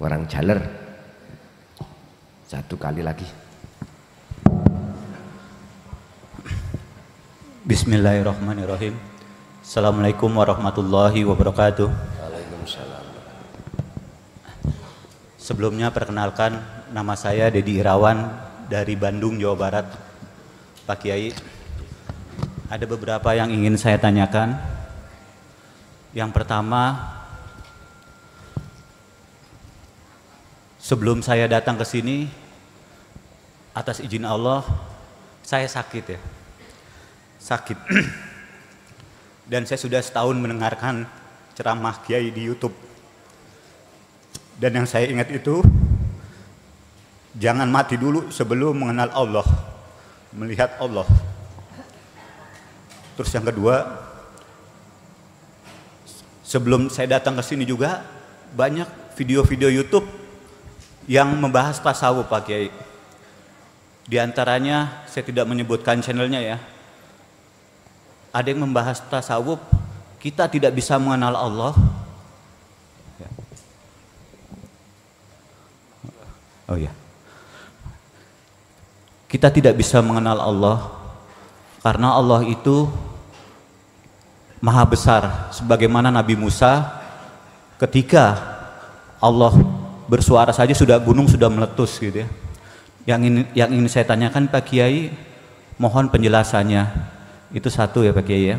Orang jaler. Satu kali lagi. Bismillahirrahmanirrahim. Assalamualaikum warahmatullahi wabarakatuh. Waalaikumsalam. Sebelumnya perkenalkan, nama saya Dedi Irawan dari Bandung, Jawa Barat. Pak Kiai, ada beberapa yang ingin saya tanyakan. Yang pertama, sebelum saya datang ke sini, atas izin Allah, saya sakit ya. Sakit. Dan saya sudah setahun mendengarkan ceramah Kiai di YouTube. Dan yang saya ingat itu, jangan mati dulu sebelum mengenal Allah, melihat Allah. Terus yang kedua, sebelum saya datang ke sini juga banyak video-video YouTube yang membahas tasawuf, Pak Kiai. Di antaranya saya tidak menyebutkan channelnya ya. Ada yang membahas tasawuf, kita tidak bisa mengenal Allah. Oh ya. Kita tidak bisa mengenal Allah karena Allah itu maha besar, sebagaimana Nabi Musa ketika Allah bersuara saja gunung sudah meletus gitu ya. Yang ingin saya tanyakan Pak Kiai, mohon penjelasannya. Itu satu ya Pak Kiai ya.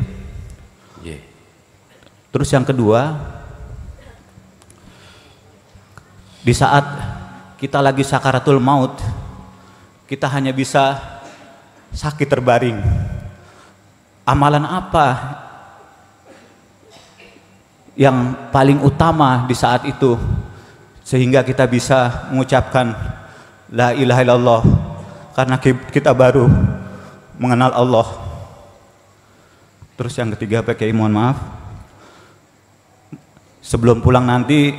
Yeah. Terus yang kedua, di saat kita lagi sakaratul maut, kita hanya bisa sakit terbaring. Amalan apa yang paling utama di saat itu sehingga kita bisa mengucapkan la ilaha illallah karena kita baru mengenal Allah. Terus yang ketiga Pak Kiai, mohon maaf, sebelum pulang nanti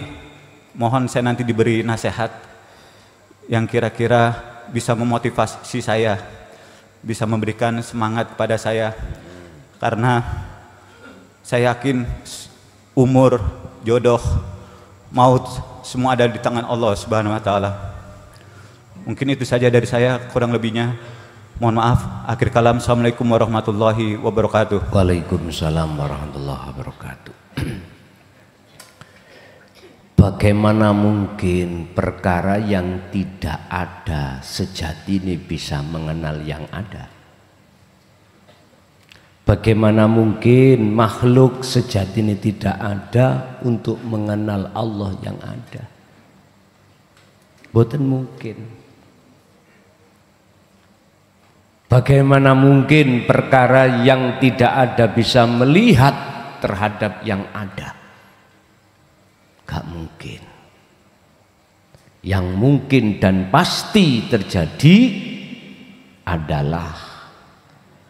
mohon saya nanti diberi nasihat yang kira-kira bisa memotivasi saya, bisa memberikan semangat kepada saya, karena saya yakin umur, jodoh, maut semua ada di tangan Allah Subhanahu wa taala. Mungkin itu saja dari saya, kurang lebihnya mohon maaf. Akhir kalam, assalamualaikum warahmatullahi wabarakatuh. Waalaikumsalam warahmatullahi wabarakatuh. Bagaimana mungkin perkara yang tidak ada sejati ini bisa mengenal yang ada? Bagaimana mungkin makhluk sejati ini tidak ada untuk mengenal Allah yang ada? Boten mungkin. Bagaimana mungkin perkara yang tidak ada bisa melihat terhadap yang ada? Gak mungkin. Yang mungkin dan pasti terjadi adalah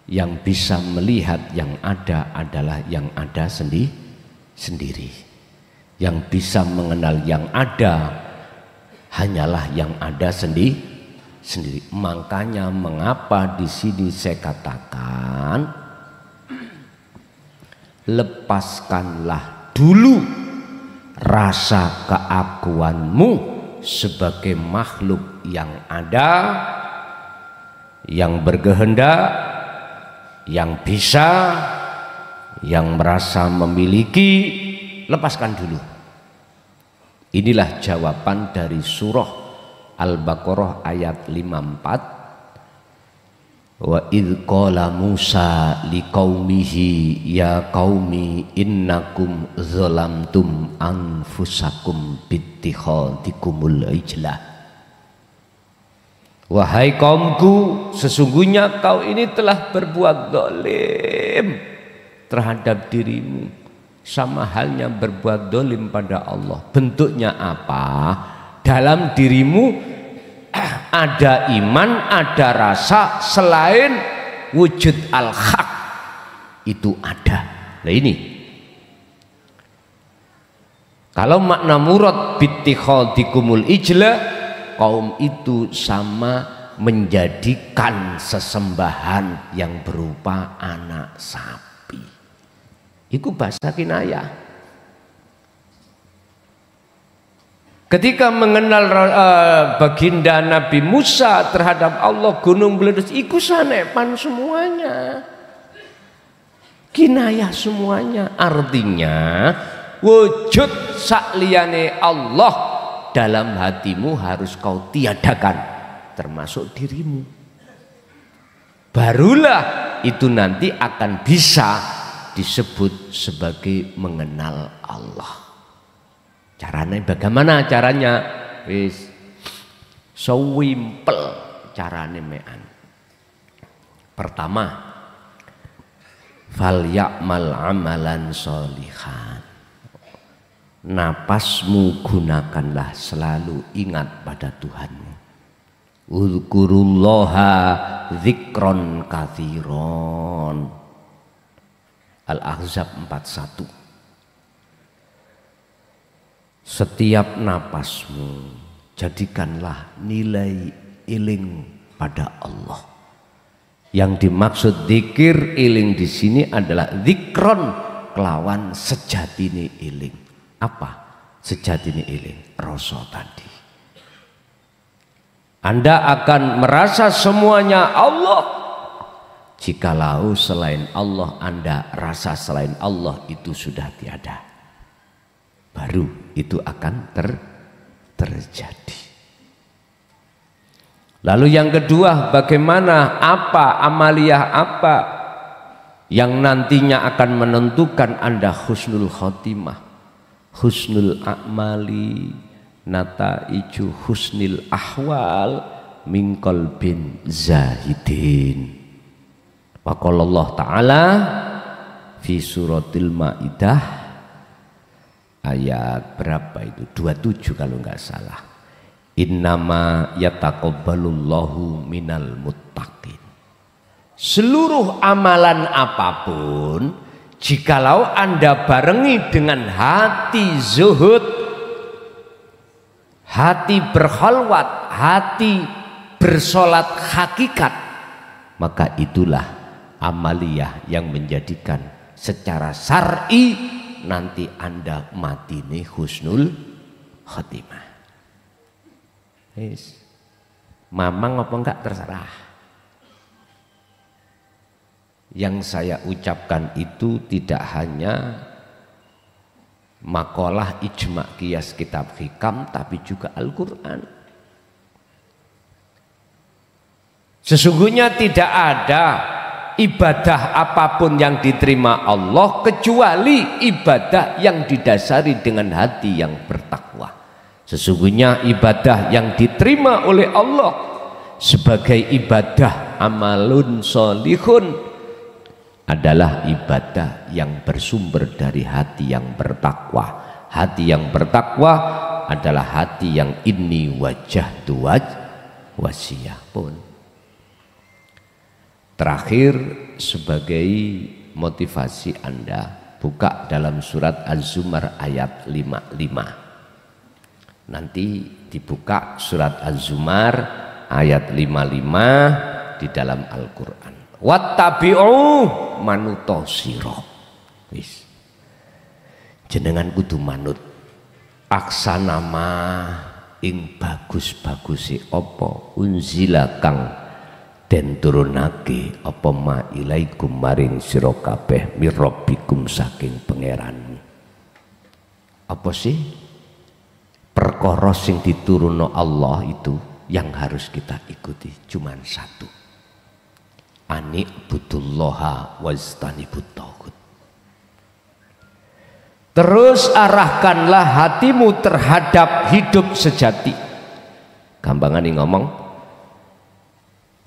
yang bisa melihat yang ada adalah yang ada sendiri. Yang bisa mengenal yang ada hanyalah yang ada sendiri. Makanya mengapa di sini saya katakan lepaskanlah dulu rasa keakuanmu sebagai makhluk yang ada, yang berkehendak, yang bisa, yang merasa memiliki. Lepaskan dulu. Inilah jawaban dari surah Al-Baqarah ayat 54. Wa idh qala Musa liqaumihi ya qaumi innakum zalamtum anfusakum bittikhadikumul ijlah. Wahai kaumku, sesungguhnya kau ini telah berbuat zalim terhadap dirimu, sama halnya berbuat zalim pada Allah. Bentuknya apa? Dalam dirimu ada iman, ada rasa selain wujud al-haq itu ada. Nah ini kalau makna murad bittikhadikumul ijla, kaum itu sama menjadikan sesembahan yang berupa anak sapi. Itu bahasa kinayah. Ketika mengenal baginda Nabi Musa terhadap Allah, gunung meletus, iku sanepan semuanya, kinayah semuanya. Artinya wujud sakliyane Allah dalam hatimu harus kau tiadakan, termasuk dirimu. Barulah itu nanti akan bisa disebut sebagai mengenal Allah. Caranya bagaimana caranya? Wis so simple carane mean. Pertama, fal ya'mal amalan sholihan. Napasmu gunakanlah selalu ingat pada Tuhanmu. Uzkurullaha dzikron katsiron. Al-Ahzab 41. Setiap napasmu jadikanlah nilai iling pada Allah. Yang dimaksud zikir iling di sini adalah zikron kelawan sejatine iling. Apa sejatine iling? Rasa tadi. Anda akan merasa semuanya Allah. Jikalau selain Allah Anda rasa selain Allah itu sudah tiada, baru itu akan terjadi. Lalu yang kedua, bagaimana, apa amaliyah apa yang nantinya akan menentukan Anda husnul khotimah, husnul a'mali, nataiju husnil ahwal min qalbin zahidin. Wa qala Allah Ta'ala fi suratil Maidah ayat berapa itu? 27 kalau nggak salah. Innama yataqabbalullahu minal muttaqin. Seluruh amalan apapun, jikalau Anda barengi dengan hati zuhud, hati berkhalwat, hati bersolat hakikat, maka itulah amaliyah yang menjadikan secara syar'i nanti Anda mati nih husnul khotimah. Yes. Mamang apa enggak terserah. Yang saya ucapkan itu tidak hanya makalah ijma qiyas kitab hikam, tapi juga Al-Quran. Sesungguhnya tidak ada ibadah apapun yang diterima Allah kecuali ibadah yang didasari dengan hati yang bertakwa. Sesungguhnya ibadah yang diterima oleh Allah sebagai ibadah amalun sholihun adalah ibadah yang bersumber dari hati yang bertakwa. Hati yang bertakwa adalah hati yang inni wajjahtu wasiyah pun. Terakhir sebagai motivasi Anda, buka dalam surat Az-Zumar ayat 55. Nanti dibuka surat Az-Zumar ayat 55 di dalam Al-Quran. Wattabi'u manuto siro. Wis. Jenengan kudu manut aksanama ing bagus-bagusi apa unzila kang den turunake apa ma ilaikum maring sira kabeh mirabbikum saking pangeranmu. Apa sih perkara sing diturunno Allah itu yang harus kita ikuti? Cuman satu, ani budullaha wastanibut taghut. Terus arahkanlah hatimu terhadap hidup sejati. Gampangane ngomong,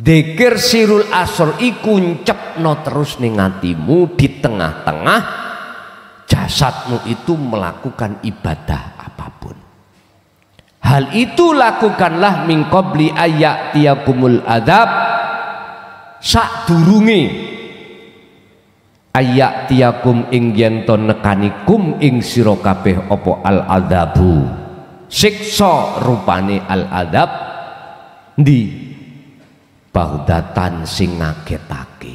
dzikir sirul asr iku ncepno terus ning atimu, di tengah-tengah jasadmu itu melakukan ibadah apapun. Hal itu lakukanlah min qabli ayyatiyakumul adzab, sadurunge ayyatiyakum ing yen to nekanikum ing sira kabeh apa al adzabu, siksa rupane al adzab ndi baudatan sing ngagetake.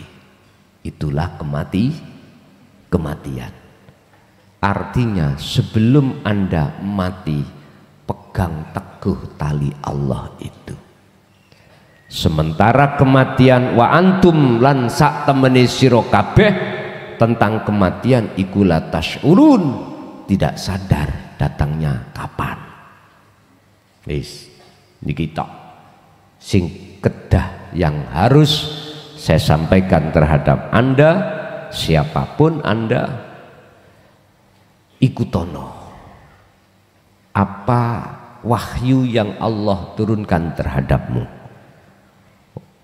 Itulah kematian. Artinya sebelum Anda mati, pegang teguh tali Allah itu. Sementara kematian wa antum lan sak temene sira kabeh tentang kematian iku la tasyurun, tidak sadar datangnya kapan. Wis niki tok sing kedah yang harus saya sampaikan terhadap Anda, siapapun Anda. Ikutono apa wahyu yang Allah turunkan terhadapmu.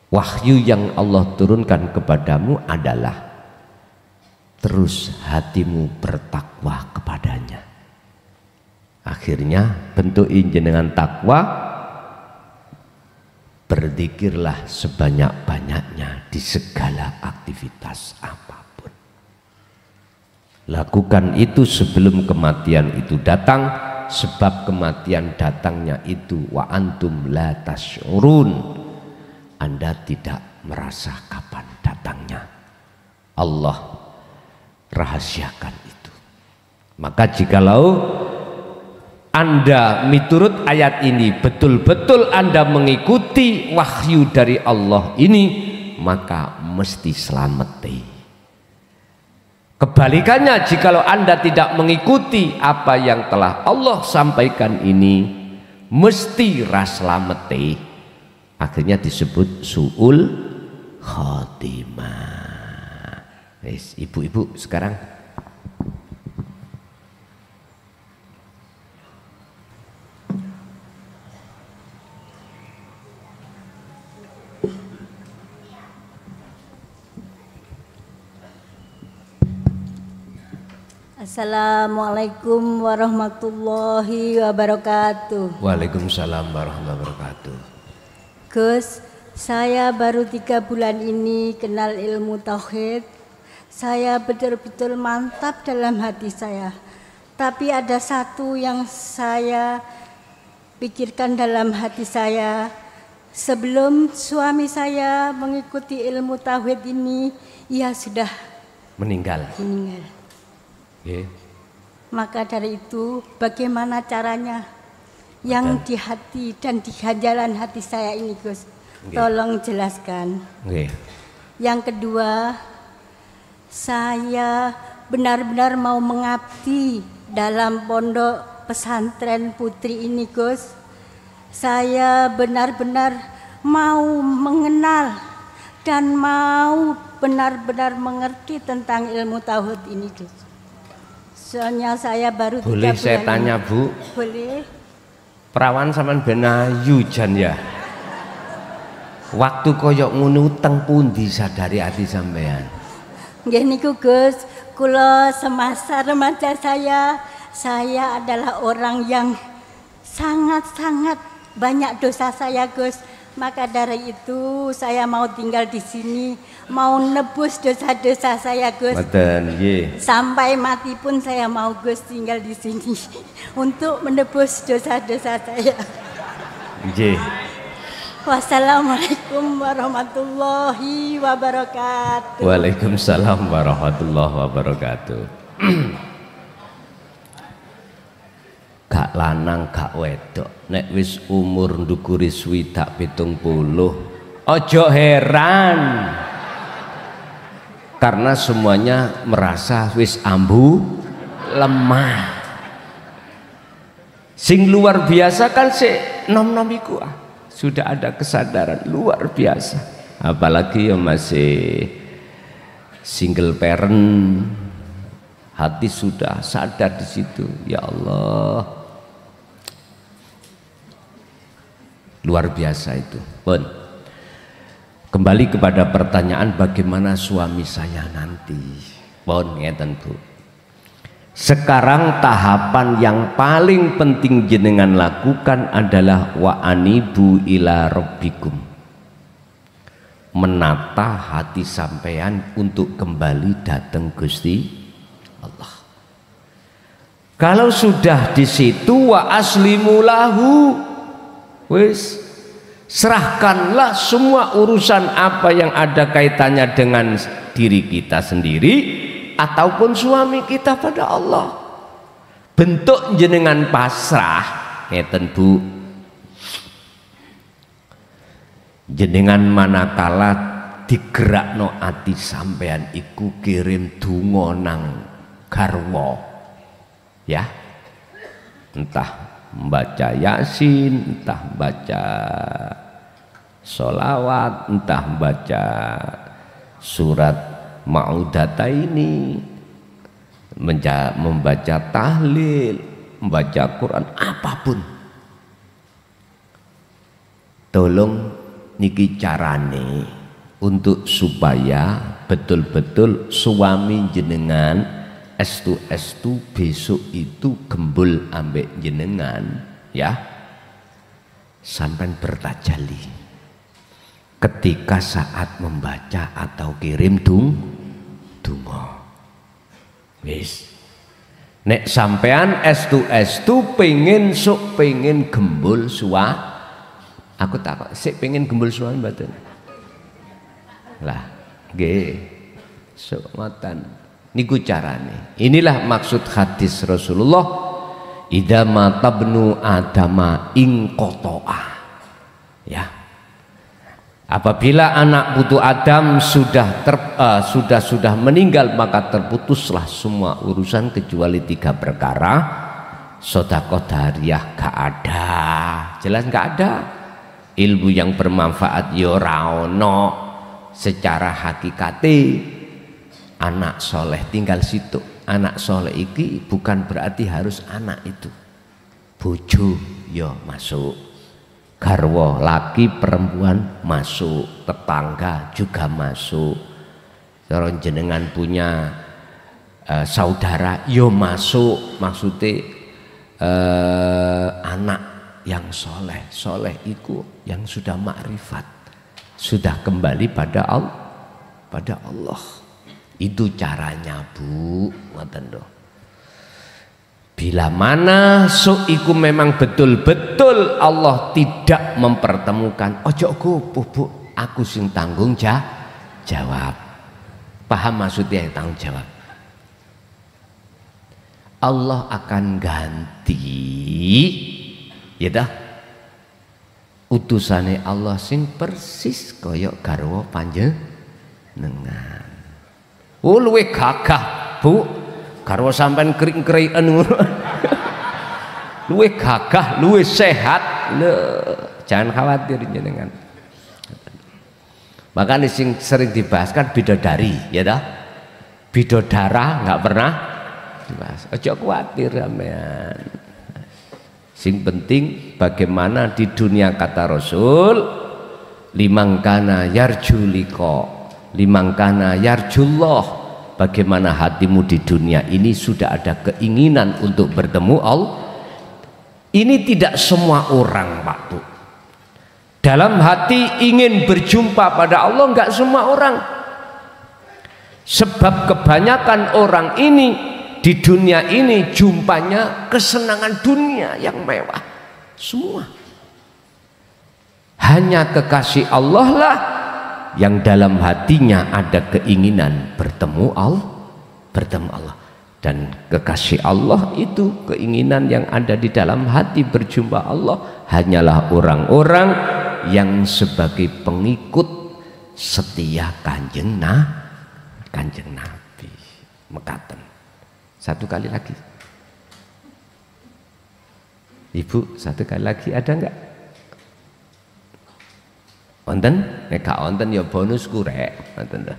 Wahyu yang Allah turunkan kepadamu adalah terus hatimu bertakwa kepadanya. Akhirnya bentuk jenengan takwa, berzikirlah sebanyak-banyaknya di segala aktivitas apapun. Lakukan itu sebelum kematian itu datang, sebab kematian datangnya itu wa antum la tasyurun, Anda tidak merasa kapan datangnya. Allah rahasiakan itu. Maka jikalau Anda miturut ayat ini, betul-betul Anda mengikuti wahyu dari Allah ini, maka mesti selamat. Kebalikannya, jikalau Anda tidak mengikuti apa yang telah Allah sampaikan ini, mesti raslamete. Akhirnya disebut su'ul khotimah. Wes, ibu-ibu sekarang Assalamualaikum warahmatullahi wabarakatuh. Waalaikumsalam warahmatullahi wabarakatuh. Gus, saya baru 3 bulan ini kenal ilmu tauhid. Saya betul-betul mantap dalam hati saya. Tapi ada satu yang saya pikirkan dalam hati saya. Sebelum suami saya mengikuti ilmu tauhid ini, ia sudah meninggal. Okay. Maka dari itu bagaimana caranya yang di hati dan di jalan hati saya ini, Gus? Okay. Tolong jelaskan. Okay. Yang kedua, saya benar-benar mau mengabdi dalam pondok pesantren putri ini, Gus. Saya benar-benar mau mengenal dan mau benar-benar mengerti tentang ilmu tauhid ini, Gus. Soalnya saya baru 3 bulan. Boleh saya tanya, Bu? Boleh. Perawan sampean ben ayu jan ya. Waktu koyok ngono teng pundi sadari ati sampean? Nggih niku Gus, kula semasa remaja saya adalah orang yang sangat-sangat banyak dosa saya, Gus. Maka dari itu saya mau tinggal di sini, mau nebus dosa-dosa saya, Gus. Mboten, nggih. Sampai mati pun saya mau, Gus, tinggal di sini untuk menebus dosa-dosa saya. Nggih. Wassalamualaikum warahmatullahi wabarakatuh. Waalaikumsalam warahmatullahi wabarakatuh. Gak lanang gak wedok, nek wis umur ndukuri swidak 70, ojo heran karena semuanya merasa wis ambu lemah. Sing luar biasa kan nom-nom iku sudah ada kesadaran luar biasa, apalagi yang masih single parent, hati sudah sadar di situ. Ya Allah, luar biasa itu. Pun kembali kepada pertanyaan bagaimana suami saya nanti. Pun ngeten Bu. Sekarang tahapan yang paling penting jenengan lakukan adalah wa anibu ila rabbikum. Menata hati sampean untuk kembali datang Gusti Allah. Kalau sudah di situ wa aslimu lahu, wis serahkanlah semua urusan apa yang ada kaitannya dengan diri kita sendiri ataupun suami kita pada Allah. Bentuk jenengan pasrah ngeten Bu, jenengan manakala digerakno ati sampean iku kirim donga nang garwa ya, entah membaca Yasin, entah baca sholawat, entah baca surat Ma'udataini, membaca tahlil, membaca Quran, apapun, tolong niki carane untuk supaya betul-betul suami jenengan estu besok itu gembul ambek jenengan ya, sampai bertajali ketika saat membaca atau kirim donga. Wis nek sampean estu pengen gembul suwa, aku takut sik pengen gembul suami mboten lah nggih sok ngoten niku carane. Inilah maksud hadis Rasulullah, idza matabnu adama inqata'a ya, apabila anak putu Adam sudah meninggal maka terputuslah semua urusan kecuali 3 perkara. Sedekah jariyah gak ada, jelas gak ada. Ilmu yang bermanfaat ya ora ono, secara hakikate anak soleh tinggal situ. Anak soleh iki bukan berarti harus anak itu, bojo ya masuk, garwa laki perempuan masuk, tetangga juga masuk. Kalau jenengan punya saudara yo masuk, maksudnya anak yang soleh itu yang sudah makrifat, sudah kembali pada Allah. Itu caranya Bu, ngoten lho. Bila mana iku memang betul-betul Allah tidak mempertemukan, ojo gopoh Bu, aku sing tanggung jawab. Paham maksudnya tanggung jawab? Allah akan ganti, ya dah, utusane Allah sing persis koyok garwa panjenengan. Luwe gagah Bu, garwa sampean kering-keriken ngono. Luwe gagah, luwe sehat. Jangan khawatir jenengan. Makanya sering dibahas kan bidodari, ya dah. Bidodara nggak pernah dibahas. Ojo khawatir sampean. Sing penting bagaimana di dunia, kata Rasul, limangkana yarjuliko, limangkana yarjullah, bagaimana hatimu di dunia ini sudah ada keinginan untuk bertemu Allah. Ini tidak semua orang Pak Bu, dalam hati ingin berjumpa pada Allah, enggak semua orang. Sebab kebanyakan orang ini di dunia ini jumpanya kesenangan dunia yang mewah semua. Hanya kekasih Allah lah yang dalam hatinya ada keinginan bertemu Allah. Dan kekasih Allah itu, keinginan yang ada di dalam hati berjumpa Allah, hanyalah orang-orang yang sebagai pengikut setia kanjeng Nabi. Mekaten. Satu kali lagi, Ibu, satu kali lagi, ada enggak? Wonten? Nek gak wonten ya bonus kurek. Wonten dah.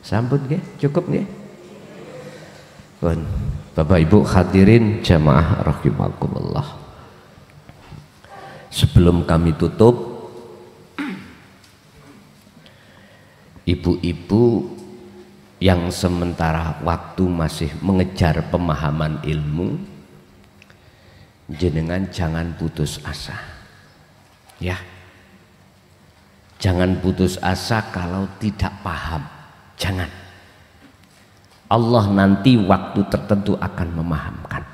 Sambut nggih, cukup nggih. Pun Bapak Ibu hadirin jamaah rahimakumullah. Sebelum kami tutup, ibu-ibu yang sementara waktu masih mengejar pemahaman ilmu, jenengan jangan putus asa ya, jangan putus asa kalau tidak paham, jangan. Allah nanti waktu tertentu akan memahamkan.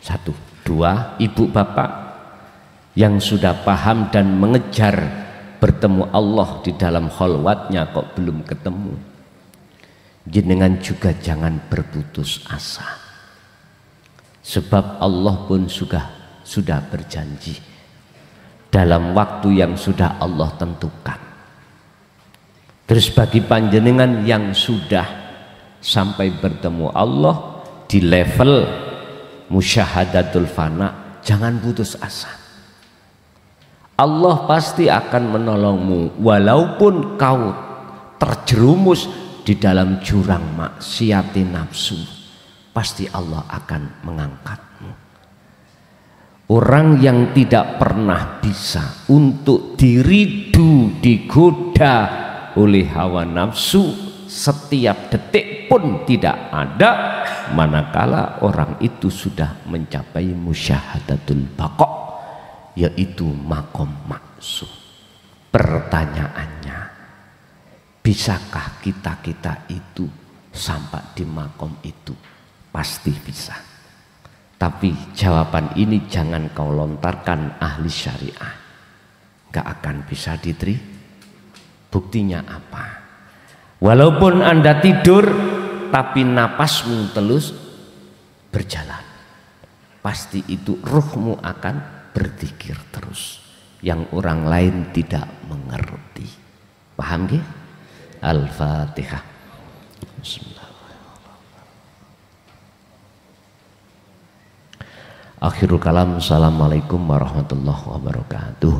1, 2, ibu bapak yang sudah paham dan mengejar bertemu Allah di dalam kholwatnya kok belum ketemu, jenengan juga jangan berputus asa. Sebab Allah pun sudah berjanji dalam waktu yang sudah Allah tentukan. Terus bagi panjenengan yang sudah sampai bertemu Allah di level musyahadatul fana, jangan putus asa. Allah pasti akan menolongmu walaupun kau terjerumus di dalam jurang maksiati nafsu, pasti Allah akan mengangkatmu. Orang yang tidak pernah bisa untuk diridu, digoda oleh hawa nafsu setiap detik pun tidak ada, manakala orang itu sudah mencapai musyahadatul baqa, yaitu makom maksud. Pertanyaannya, bisakah kita itu sampai di makom itu? Pasti bisa. Tapi jawaban ini jangan kau lontarkan ahli syariah, gak akan bisa diterima. Buktinya apa? Walaupun Anda tidur tapi napasmu terus berjalan, pasti itu ruhmu akan berzikir terus yang orang lain tidak mengerti. Paham gak? Al-Fatihah. Bismillahirrahmanirrahim. Akhirul kalam. Assalamualaikum warahmatullahi wabarakatuh.